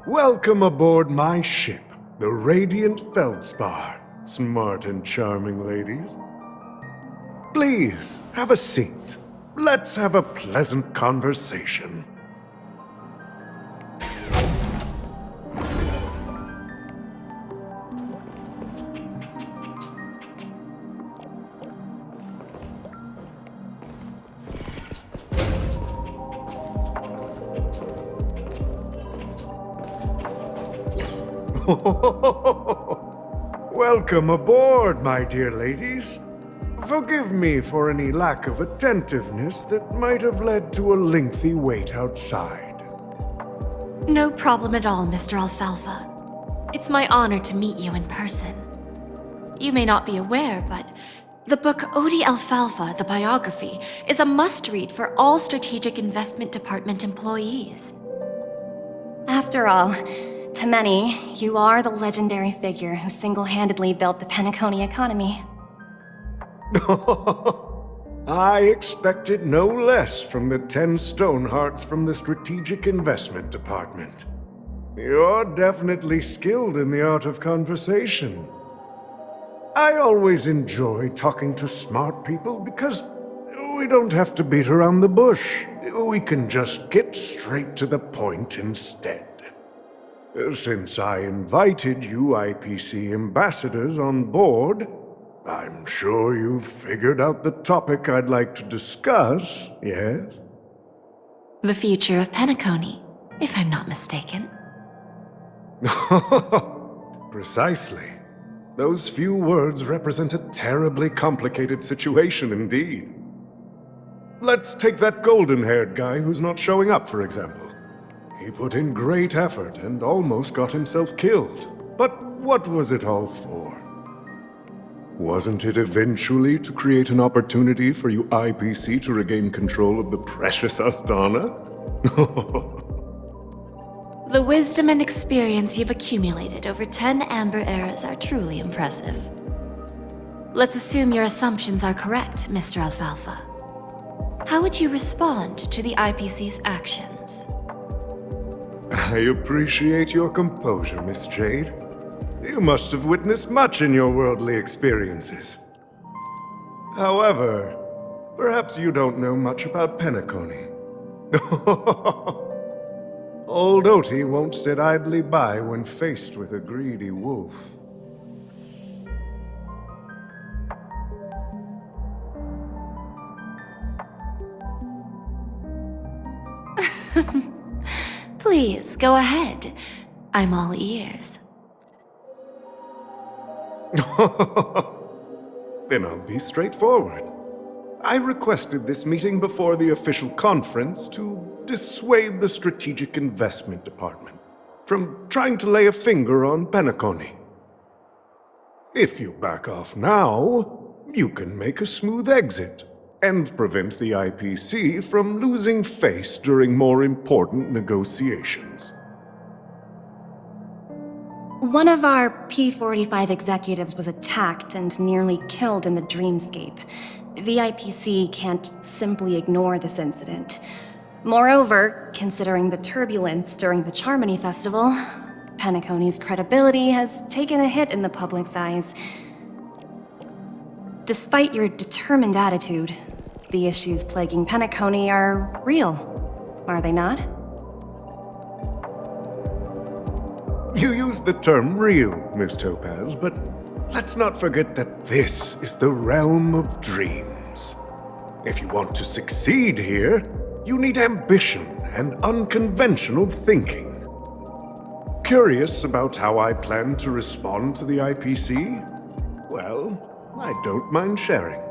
Welcome aboard my ship, the Radiant Feldspar, smart and charming ladies. Please, have a seat. Let's have a pleasant conversation. Welcome aboard, my dear ladies. Forgive me for any lack of attentiveness that might have led to a lengthy wait outside. No problem at all, Mr. Alfalfa. It's my honor to meet you in person. You may not be aware, but the book Odi Alfalfa, the biography, is a must-read for all Strategic Investment Department employees. After all, to many, you are the legendary figure who single-handedly built the Penacony economy. I expected no less from the 10 Stonehearts from the Strategic Investment Department. You're definitely skilled in the art of conversation. I always enjoy talking to smart people because we don't have to beat around the bush. We can just get straight to the point instead. Since I invited you IPC ambassadors on board, I'm sure you've figured out the topic I'd like to discuss, yes? The future of Penacony, if I'm not mistaken. Precisely. Those few words represent a terribly complicated situation indeed. Let's take that golden-haired guy who's not showing up, for example. He put in great effort and almost got himself killed. But what was it all for? Wasn't it eventually to create an opportunity for you IPC to regain control of the precious Astana? The wisdom and experience you've accumulated over 10 Amber Eras are truly impressive. Let's assume your assumptions are correct, Mr. Alfalfa. How would you respond to the IPC's actions? I appreciate your composure, Miss Jade. You must have witnessed much in your worldly experiences. However, perhaps you don't know much about Penacony. Old Oti won't sit idly by when faced with a greedy wolf. Please, go ahead. I'm all ears. Then I'll be straightforward. I requested this meeting before the official conference to dissuade the Strategic Investment Department from trying to lay a finger on Penacony. If you back off now, you can make a smooth exit and prevent the IPC from losing face during more important negotiations. One of our P-45 executives was attacked and nearly killed in the dreamscape. The IPC can't simply ignore this incident. Moreover, considering the turbulence during the Charmony Festival, Penacony's credibility has taken a hit in the public's eyes. Despite your determined attitude, the issues plaguing Penacony are real, are they not? You used the term real, Miss Topaz, but let's not forget that this is the realm of dreams. If you want to succeed here, you need ambition and unconventional thinking. Curious about how I plan to respond to the IPC? Well, I don't mind sharing.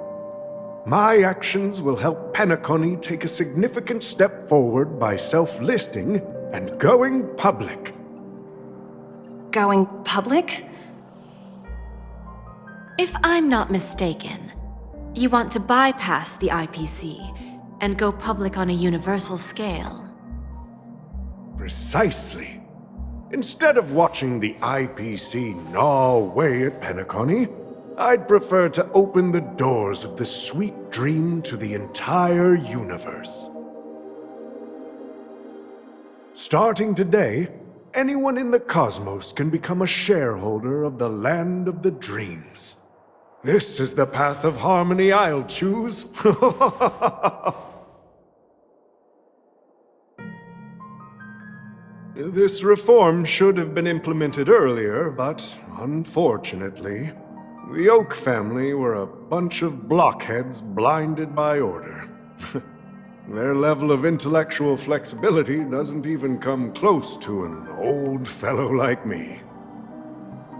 My actions will help Penacony take a significant step forward by self-listing and going public. Going public? If I'm not mistaken, you want to bypass the IPC and go public on a universal scale. Precisely. Instead of watching the IPC gnaw away at Penacony, I'd prefer to open the doors of the sweet dream to the entire universe. Starting today, anyone in the cosmos can become a shareholder of the Land of the Dreams. This is the path of harmony I'll choose. This reform should have been implemented earlier, but unfortunately, the Oak family were a bunch of blockheads blinded by order. Their level of intellectual flexibility doesn't even come close to an old fellow like me.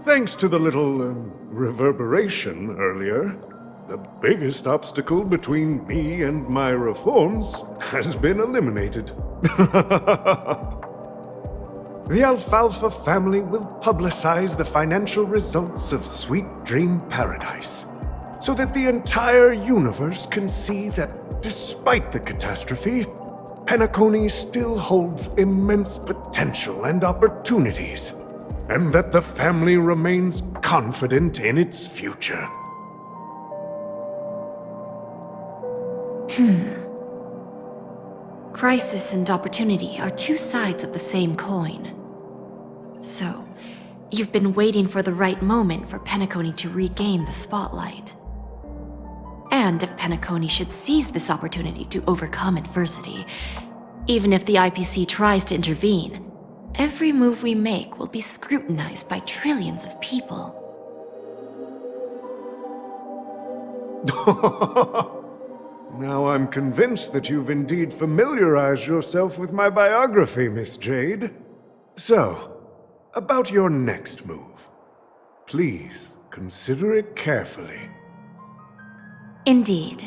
Thanks to the little reverberation earlier, the biggest obstacle between me and my reforms has been eliminated. The Alfalfa family will publicize the financial results of Sweet Dream Paradise, so that the entire universe can see that despite the catastrophe, Penacony still holds immense potential and opportunities, and that the family remains confident in its future. Crisis and opportunity are two sides of the same coin. So, you've been waiting for the right moment for Penacony to regain the spotlight. And if Penacony should seize this opportunity to overcome adversity, even if the IPC tries to intervene, every move we make will be scrutinized by trillions of people. Now I'm convinced that you've indeed familiarized yourself with my biography, Miss Jade. So, about your next move. Please, consider it carefully. Indeed.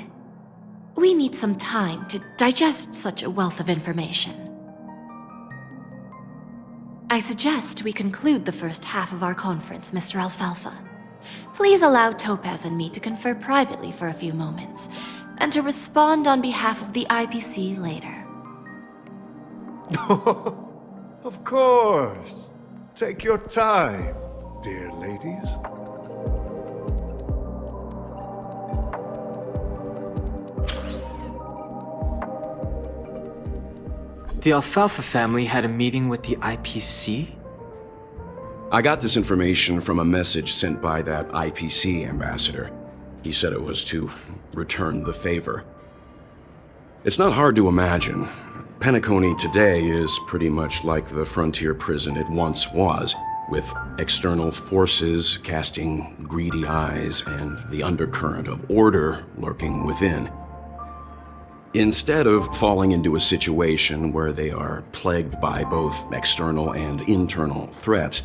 We need some time to digest such a wealth of information. I suggest we conclude the first half of our conference, Mr. Alfalfa. Please allow Topaz and me to confer privately for a few moments, and to respond on behalf of the IPC later. Of course. Take your time, dear ladies. The Alfalfa family had a meeting with the IPC? I got this information from a message sent by that IPC ambassador. He said it was to return the favor. It's not hard to imagine. Penacony today is pretty much like the frontier prison it once was, with external forces casting greedy eyes and the undercurrent of order lurking within. Instead of falling into a situation where they are plagued by both external and internal threats,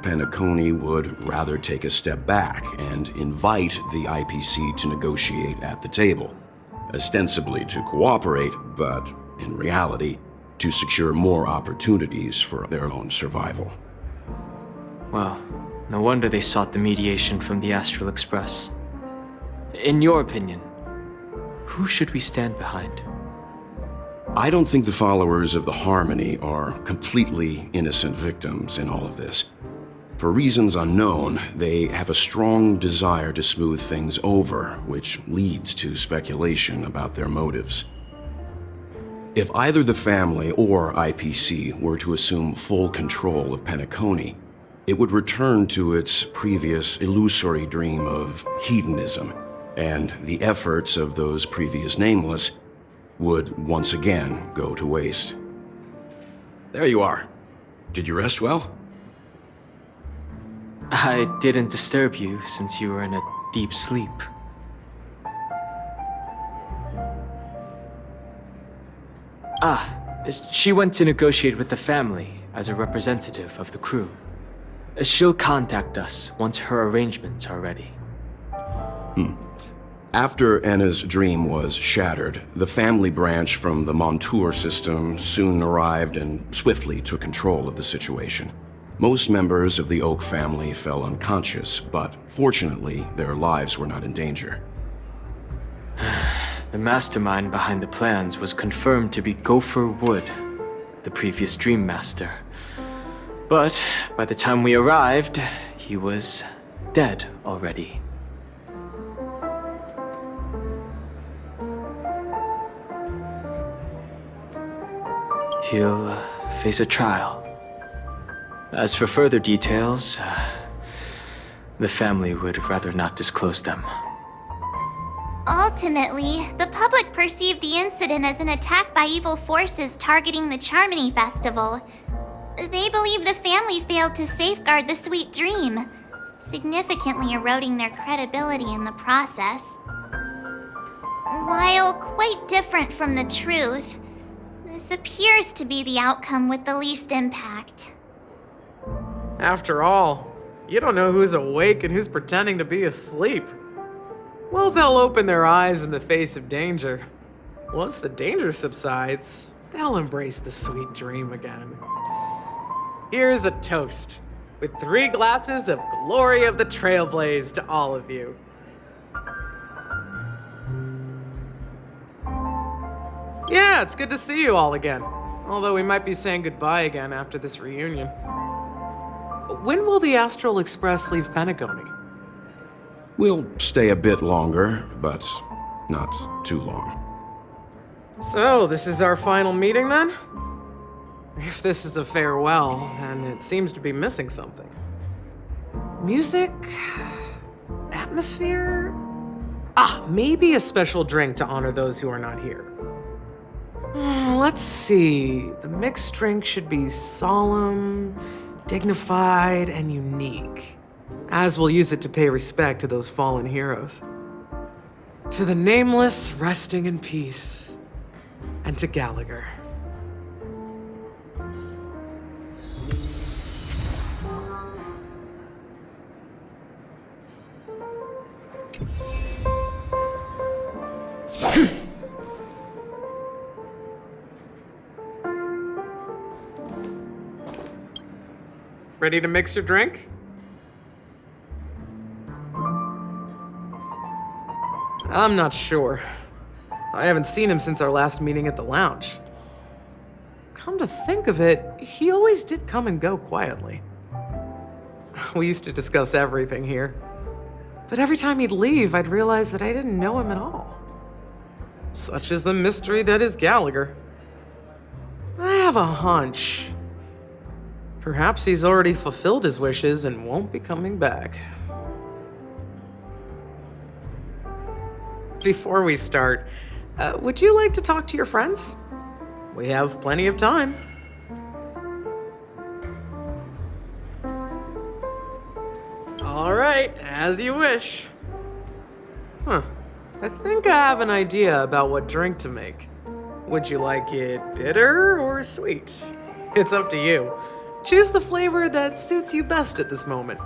Penacony would rather take a step back and invite the IPC to negotiate at the table, ostensibly to cooperate, but in reality, to secure more opportunities for their own survival. Well, no wonder they sought the mediation from the Astral Express. In your opinion, who should we stand behind? I don't think the followers of the Harmony are completely innocent victims in all of this. For reasons unknown, they have a strong desire to smooth things over, which leads to speculation about their motives. If either the family or IPC were to assume full control of Penacony, it would return to its previous illusory dream of hedonism, and the efforts of those previous nameless would once again go to waste. There you are. Did you rest well? I didn't disturb you since you were in a deep sleep. She went to negotiate with the family as a representative of the crew. She'll contact us once her arrangements are ready. After Anna's dream was shattered, the family branch from the Montour system soon arrived and swiftly took control of the situation. Most members of the Oak family fell unconscious, but fortunately, their lives were not in danger. The mastermind behind the plans was confirmed to be Gopher Wood, the previous Dream Master. But by the time we arrived, he was dead already. He'll face a trial. As for further details, the family would rather not disclose them. Ultimately, the public perceived the incident as an attack by evil forces targeting the Charmony Festival. They believe the family failed to safeguard the sweet dream, significantly eroding their credibility in the process. While quite different from the truth, this appears to be the outcome with the least impact. After all, you don't know who's awake and who's pretending to be asleep. Well, they'll open their eyes in the face of danger. Once the danger subsides, they'll embrace the sweet dream again. Here's a toast, with 3 glasses of Glory of the Trailblaze to all of you. Yeah, it's good to see you all again. Although we might be saying goodbye again after this reunion. When will the Astral Express leave Penacony? We'll stay a bit longer, but not too long. So, this is our final meeting then? If this is a farewell, then it seems to be missing something. Music? Atmosphere? Maybe a special drink to honor those who are not here. Let's see. The mixed drink should be solemn, dignified, and unique, as we'll use it to pay respect to those fallen heroes. To the nameless, resting in peace, and to Gallagher. Ready to mix your drink? I'm not sure. I haven't seen him since our last meeting at the lounge. Come to think of it, he always did come and go quietly. We used to discuss everything here. But every time he'd leave, I'd realize that I didn't know him at all. Such is the mystery that is Gallagher. I have a hunch. Perhaps he's already fulfilled his wishes and won't be coming back. Before we start, would you like to talk to your friends? We have plenty of time. All right, as you wish. I think I have an idea about what drink to make. Would you like it bitter or sweet? It's up to you. Choose the flavor that suits you best at this moment.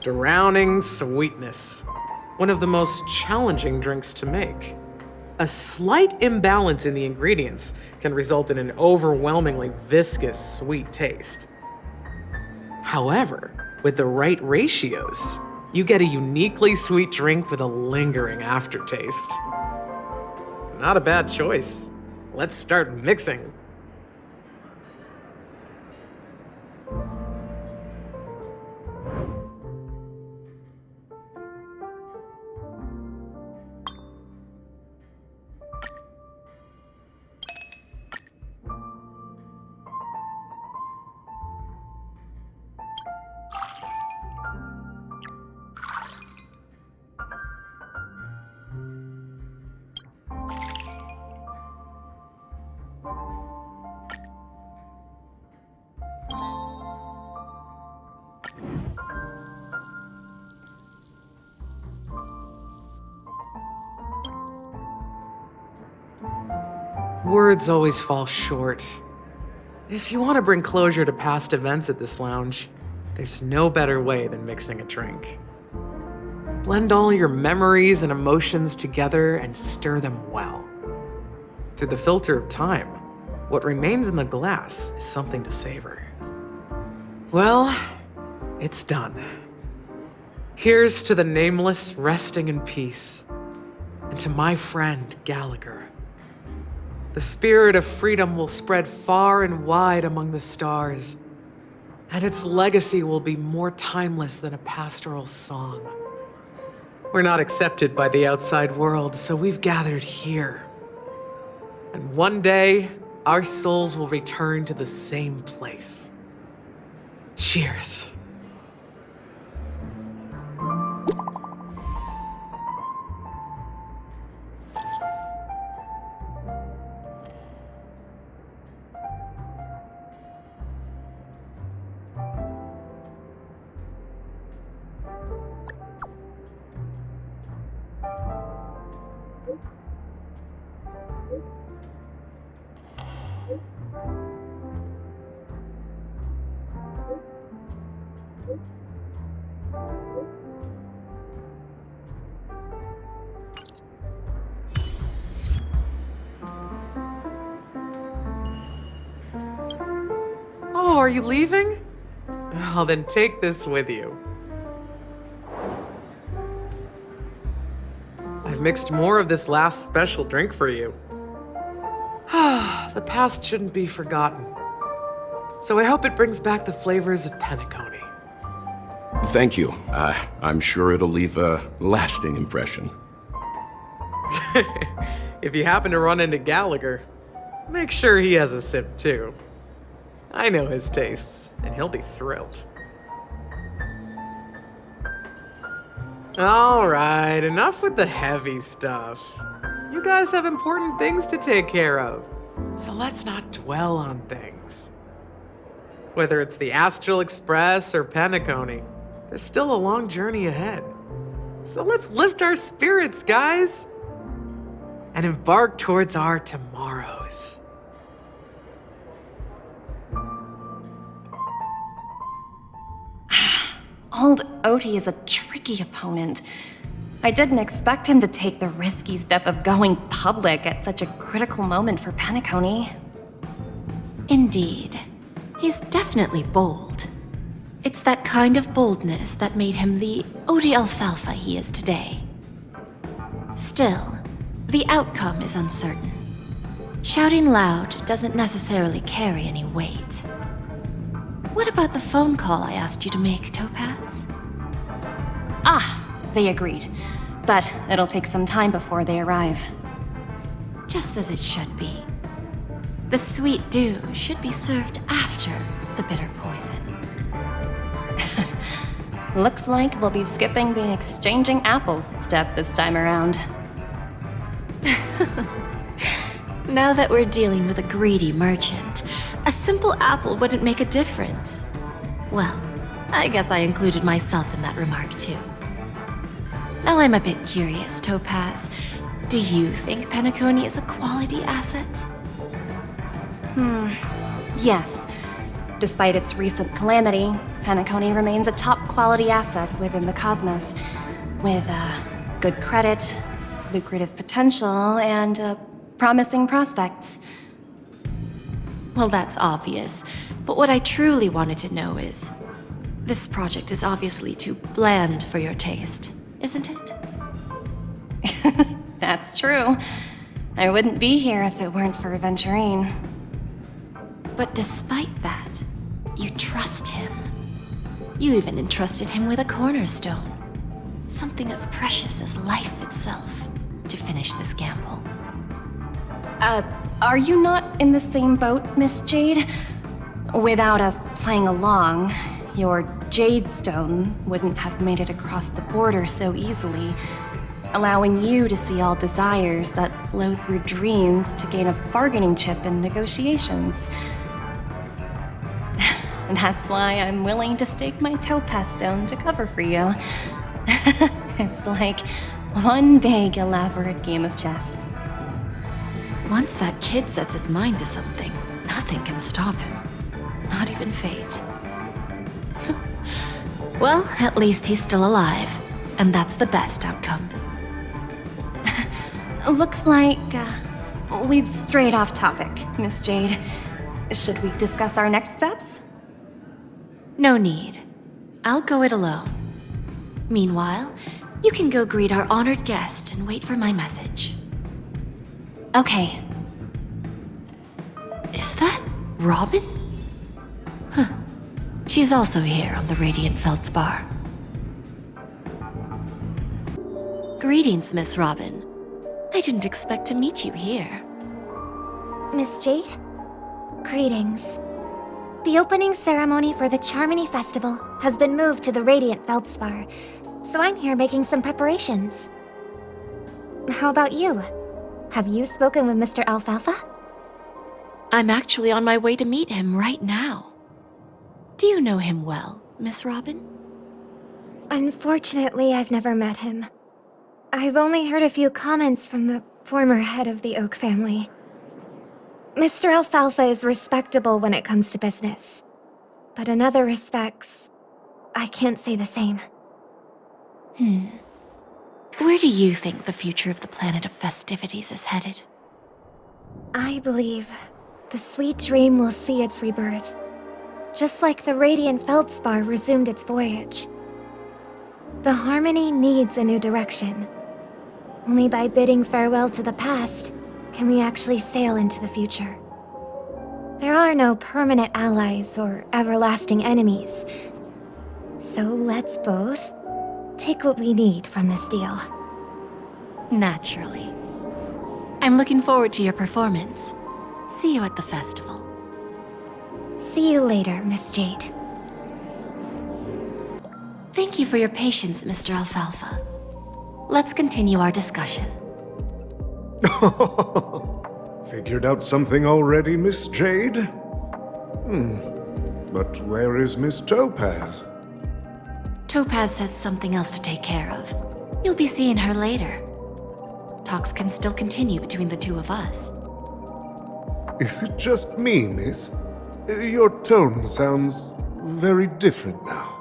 Drowning sweetness. One of the most challenging drinks to make. A slight imbalance in the ingredients can result in an overwhelmingly viscous, sweet taste. However, with the right ratios, you get a uniquely sweet drink with a lingering aftertaste. Not a bad choice. Let's start mixing. Words always fall short. If you want to bring closure to past events at this lounge, there's no better way than mixing a drink. Blend all your memories and emotions together and stir them well. Through the filter of time, what remains in the glass is something to savor. Well, it's done. Here's to the nameless resting in peace, and to my friend Gallagher. The spirit of freedom will spread far and wide among the stars, and its legacy will be more timeless than a pastoral song. We're not accepted by the outside world, so we've gathered here. And one day, our souls will return to the same place. Cheers. Oh, are you leaving? Oh, then take this with you. I've mixed more of this last special drink for you. The past shouldn't be forgotten. So I hope it brings back the flavors of Penacony. Thank you. I'm sure it'll leave a lasting impression. If you happen to run into Gallagher, make sure he has a sip too. I know his tastes, and he'll be thrilled. All right, enough with the heavy stuff. You guys have important things to take care of, so let's not dwell on things. Whether it's the Astral Express or Penacony, there's still a long journey ahead. So let's lift our spirits, guys, and embark towards our tomorrows. Old Odie is a tricky opponent. I didn't expect him to take the risky step of going public at such a critical moment for Penacony. Indeed. He's definitely bold. It's that kind of boldness that made him the Odie Alfalfa he is today. Still, the outcome is uncertain. Shouting loud doesn't necessarily carry any weight. What about the phone call I asked you to make, Topaz? They agreed. But it'll take some time before they arrive. Just as it should be. The sweet dew should be served after the bitter poison. Looks like we'll be skipping the exchanging apples step this time around. Now that we're dealing with a greedy merchant, a simple apple wouldn't make a difference. Well, I guess I included myself in that remark too. Now I'm a bit curious, Topaz. Do you think Penacony is a quality asset? Yes. Despite its recent calamity, Penacony remains a top-quality asset within the cosmos, with good credit, lucrative potential, and promising prospects. Well, that's obvious, but what I truly wanted to know is... This project is obviously too bland for your taste, isn't it? That's true. I wouldn't be here if it weren't for Venturine. But despite that, you trust him. You even entrusted him with a cornerstone. Something as precious as life itself, to finish this gamble. Are you not in the same boat, Miss Jade? Without us playing along, your Jade Stone wouldn't have made it across the border so easily, allowing you to see all desires that flow through dreams to gain a bargaining chip in negotiations. That's why I'm willing to stake my Topaz Stone to cover for you. It's like one big, elaborate game of chess. Once that kid sets his mind to something, nothing can stop him. Not even fate. Well, at least he's still alive, and that's the best outcome. Looks like we've strayed off topic, Miss Jade. Should we discuss our next steps? No need. I'll go it alone. Meanwhile, you can go greet our honored guest and wait for my message. Okay. Is that Robin? Huh. She's also here on the Radiant Feldspar. Greetings, Miss Robin. I didn't expect to meet you here. Miss Jade? Greetings. The opening ceremony for the Charmony Festival has been moved to the Radiant Feldspar, so I'm here making some preparations. How about you? Have you spoken with Mr. Alfalfa? I'm actually on my way to meet him right now. Do you know him well, Miss Robin? Unfortunately, I've never met him. I've only heard a few comments from the former head of the Oak family. Mr. Alfalfa is respectable when it comes to business. But in other respects, I can't say the same. Where do you think the future of the planet of festivities is headed? I believe the sweet dream will see its rebirth, just like the Radiant Feldspar resumed its voyage. The Harmony needs a new direction. Only by bidding farewell to the past can we actually sail into the future. There are no permanent allies or everlasting enemies. So let's both take what we need from this deal. Naturally. I'm looking forward to your performance. See you at the festival. See you later, Miss Jade. Thank you for your patience, Mr. Alfalfa. Let's continue our discussion. Figured out something already, Miss Jade? But where is Miss Topaz? Topaz has something else to take care of. You'll be seeing her later. Talks can still continue between the two of us. Is it just me, miss? Your tone sounds very different now.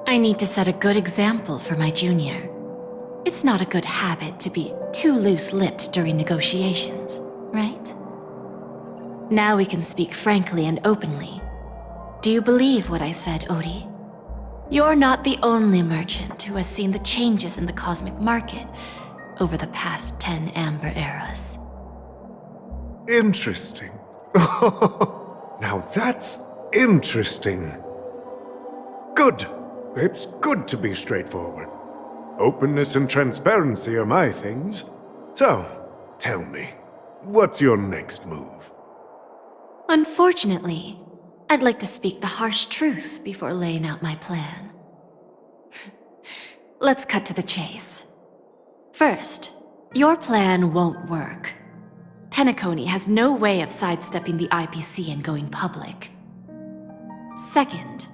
I need to set a good example for my junior. It's not a good habit to be too loose-lipped during negotiations, right? Now we can speak frankly and openly. Do you believe what I said, Odie? You're not the only merchant who has seen the changes in the cosmic market over the past 10 Amber Eras. Interesting. Now that's interesting. Good. It's good to be straightforward. Openness and transparency are my things. So, tell me, what's your next move? Unfortunately, I'd like to speak the harsh truth before laying out my plan. Let's cut to the chase. First, your plan won't work. Penacony has no way of sidestepping the IPC and going public. Second,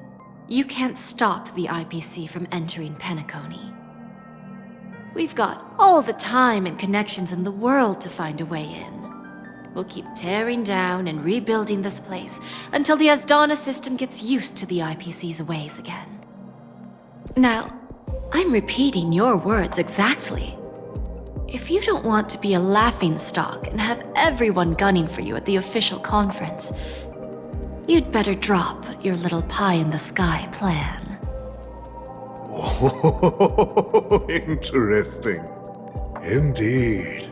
you can't stop the IPC from entering Penacony. We've got all the time and connections in the world to find a way in. We'll keep tearing down and rebuilding this place until the Asdana system gets used to the IPC's ways again. Now, I'm repeating your words exactly. If you don't want to be a laughingstock and have everyone gunning for you at the official conference, you'd better drop your little pie-in-the-sky plan. Whoa, interesting. Indeed.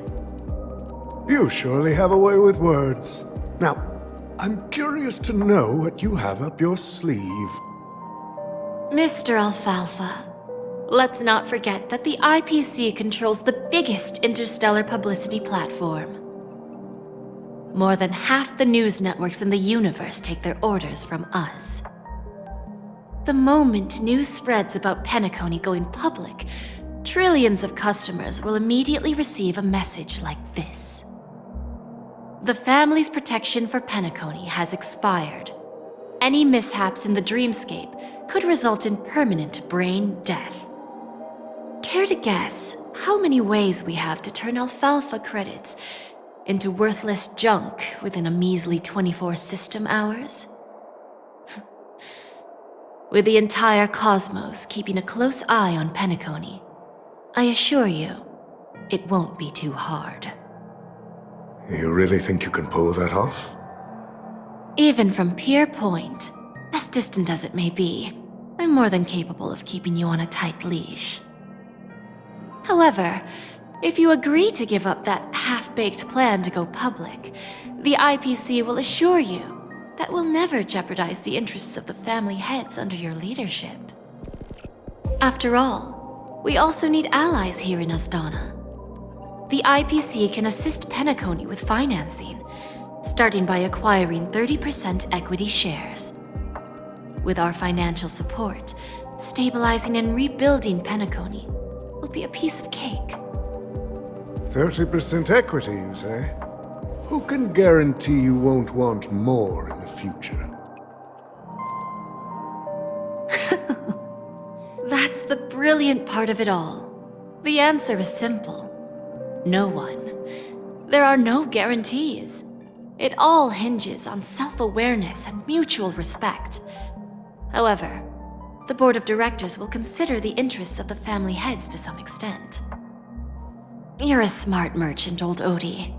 You surely have a way with words. Now, I'm curious to know what you have up your sleeve. Mr. Alfalfa, let's not forget that the IPC controls the biggest interstellar publicity platform. More than half the news networks in the universe take their orders from us. The moment news spreads about Penacony going public, trillions of customers will immediately receive a message like this. The family's protection for Penacony has expired. Any mishaps in the dreamscape could result in permanent brain death. Care to guess how many ways we have to turn Alfalfa credits into worthless junk within a measly 24 system hours? With the entire cosmos keeping a close eye on Penacony, I assure you, it won't be too hard. You really think you can pull that off? Even from Pier Point, as distant as it may be, I'm more than capable of keeping you on a tight leash. However, if you agree to give up that half-baked plan to go public, the IPC will assure you that we'll never jeopardize the interests of the family heads under your leadership. After all, we also need allies here in Asdana. the IPC can assist Penacony with financing, starting by acquiring 30% equity shares. With our financial support, stabilizing and rebuilding Penacony will be a piece of cake. 30% equity, you say? Who can guarantee you won't want more in the future? That's the brilliant part of it all. The answer is simple. No one. There are no guarantees. It all hinges on self-awareness and mutual respect. However, the board of directors will consider the interests of the family heads to some extent. You're a smart merchant, old Odie.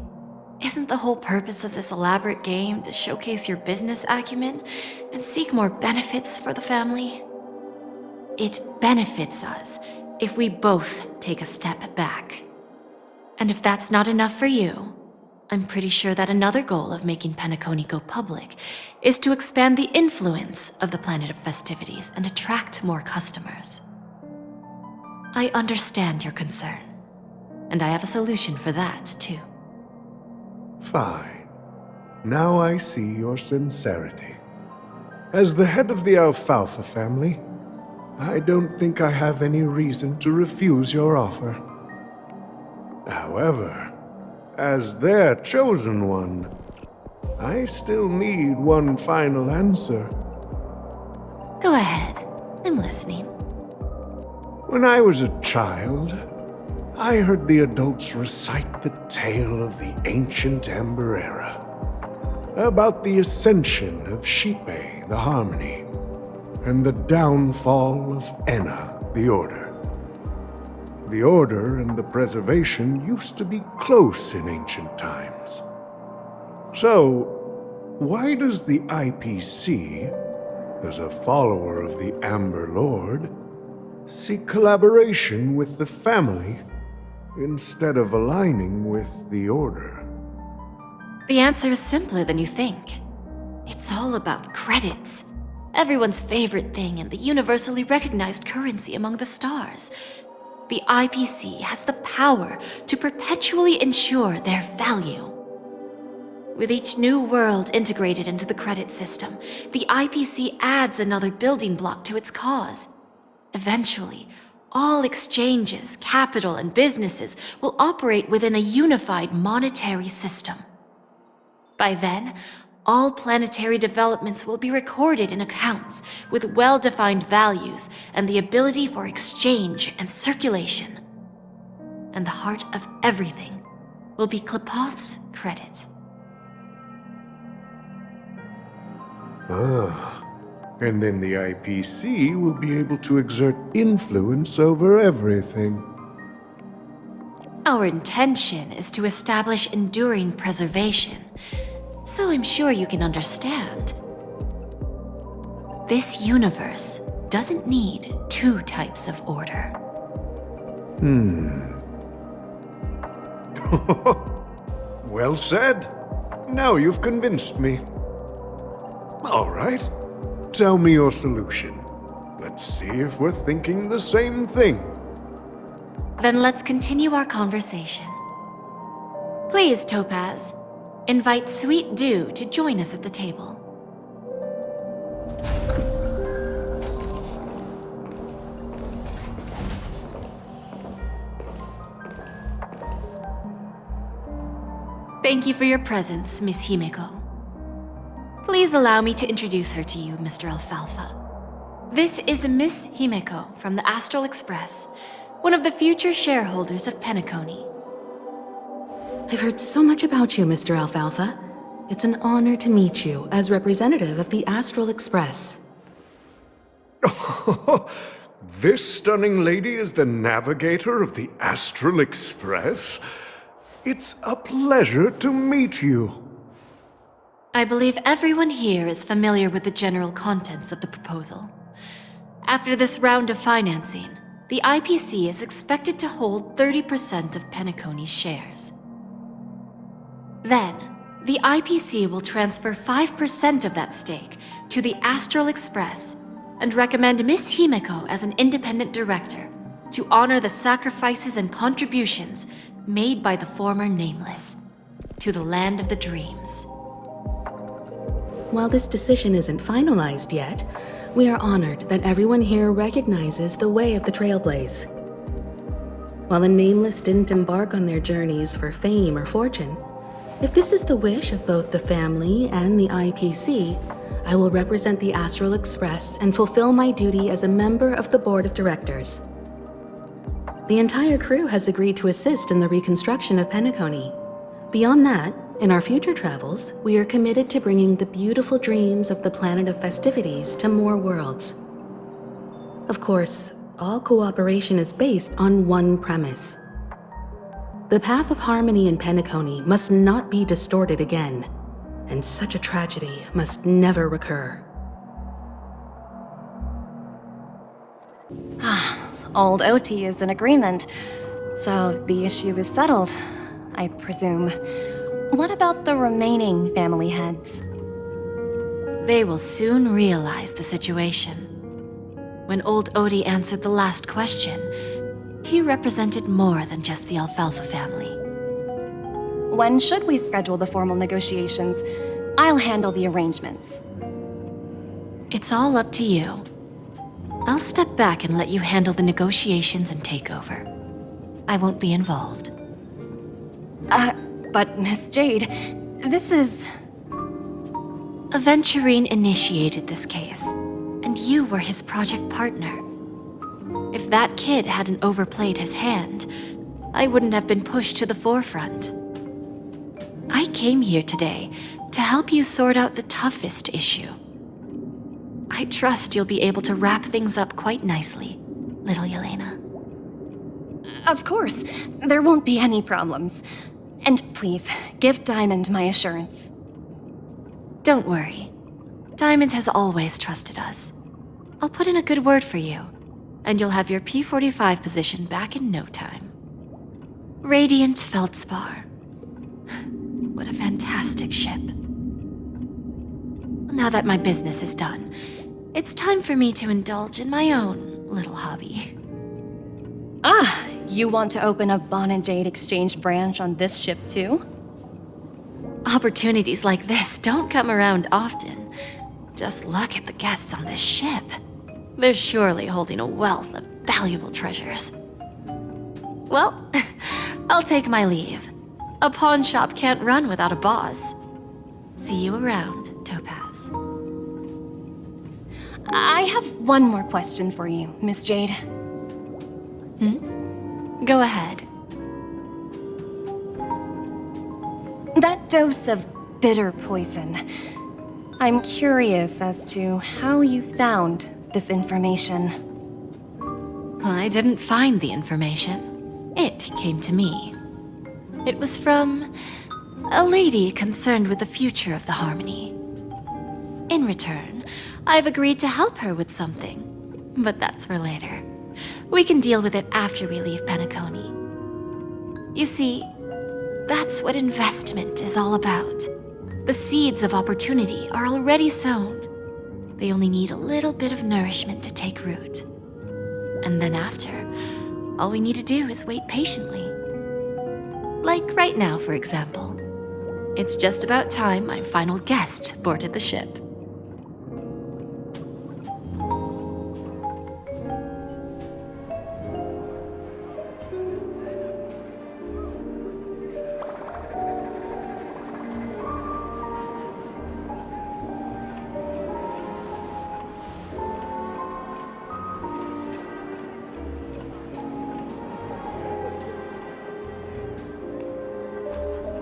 Isn't the whole purpose of this elaborate game to showcase your business acumen and seek more benefits for the family? It benefits us if we both take a step back. And if that's not enough for you, I'm pretty sure that another goal of making Penacony go public is to expand the influence of the Planet of Festivities and attract more customers. I understand your concern, and I have a solution for that, too. Fine. Now I see your sincerity. As the head of the Alfalfa family, I don't think I have any reason to refuse your offer. However, as their chosen one, I still need one final answer. Go ahead. I'm listening. When I was a child, I heard the adults recite the tale of the ancient Ember Era, about the ascension of Shipe, the Harmony, and the downfall of Enna, the Order. The Order and the Preservation used to be close in ancient times. So, why does the IPC, as a follower of the Amber Lord, seek collaboration with the family instead of aligning with the Order? The answer is simpler than you think. It's all about credits. Everyone's favorite thing and the universally recognized currency among the stars. The IPC has the power to perpetually ensure their value. With each new world integrated into the credit system, the IPC adds another building block to its cause. Eventually, all exchanges, capital, and businesses will operate within a unified monetary system. By then, all planetary developments will be recorded in accounts with well-defined values and the ability for exchange and circulation. And the heart of everything will be Klepoth's credit. And then the IPC will be able to exert influence over everything. Our intention is to establish enduring preservation, so I'm sure you can understand. This universe doesn't need two types of order. Well said. Now you've convinced me. All right. Tell me your solution. Let's see if we're thinking the same thing. Then let's continue our conversation. Please, Topaz, invite Sweet Dew to join us at the table. Thank you for your presence, Miss Himeko. Please allow me to introduce her to you, Mr. Alfalfa. This is Miss Himeko from the Astral Express, one of the future shareholders of Penacony. I've heard so much about you, Mr. Alfalfa. It's an honor to meet you as representative of the Astral Express. This stunning lady is the navigator of the Astral Express? It's a pleasure to meet you. I believe everyone here is familiar with the general contents of the proposal. After this round of financing, the IPC is expected to hold 30% of Penacony's shares. Then, the IPC will transfer 5% of that stake to the Astral Express and recommend Miss Himeko as an independent director to honor the sacrifices and contributions made by the former Nameless, to the land of the dreams. While this decision isn't finalized yet, we are honored that everyone here recognizes the way of the Trailblaze. While the Nameless didn't embark on their journeys for fame or fortune, if this is the wish of both the family and the IPC, I will represent the Astral Express and fulfill my duty as a member of the board of directors. The entire crew has agreed to assist in the reconstruction of Penacony. Beyond that, in our future travels, we are committed to bringing the beautiful dreams of the planet of festivities to more worlds. Of course, all cooperation is based on one premise. The path of harmony in Penacony must not be distorted again, and such a tragedy must never recur. Old OT is in agreement, so the issue is settled, I presume. What about the remaining family heads? They will soon realize the situation. When old Odie answered the last question, he represented more than just the Alfalfa family. When should we schedule the formal negotiations? I'll handle the arrangements. It's all up to you. I'll step back and let you handle the negotiations and takeover. I won't be involved. But Miss Jade, this is... Aventurine initiated this case, and you were his project partner. If that kid hadn't overplayed his hand, I wouldn't have been pushed to the forefront. I came here today to help you sort out the toughest issue. I trust you'll be able to wrap things up quite nicely, little Yelena. Of course, there won't be any problems. And please, give Diamond my assurance. Don't worry. Diamond has always trusted us. I'll put in a good word for you, and you'll have your P-45 position back in no time. Radiant Feldspar. What a fantastic ship. Now that my business is done, it's time for me to indulge in my own little hobby. You want to open a Bon and Jade exchange branch on this ship too? Opportunities like this don't come around often. Just look at the guests on this ship. They're surely holding a wealth of valuable treasures. Well, I'll take my leave. A pawn shop can't run without a boss. See you around, Topaz. I have one more question for you, Miss Jade. Go ahead. That dose of bitter poison. I'm curious as to how you found this information. I didn't find the information. It came to me. It was from a lady concerned with the future of the Harmony. In return, I've agreed to help her with something, but that's for later. We can deal with it after we leave Penacony. You see, that's what investment is all about. The seeds of opportunity are already sown. They only need a little bit of nourishment to take root. And then after, all we need to do is wait patiently. Like right now, for example. It's just about time my final guest boarded the ship.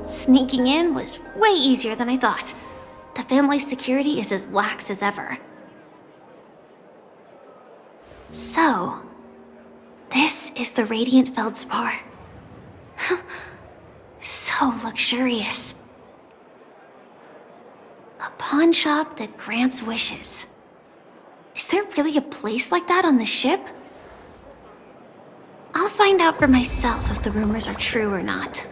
Sneaking in was way easier than I thought. The family's security is as lax as ever. So, this is the Radiant Feldspar. So luxurious. A pawn shop that grants wishes. Is there really a place like that on the ship? I'll find out for myself if the rumors are true or not.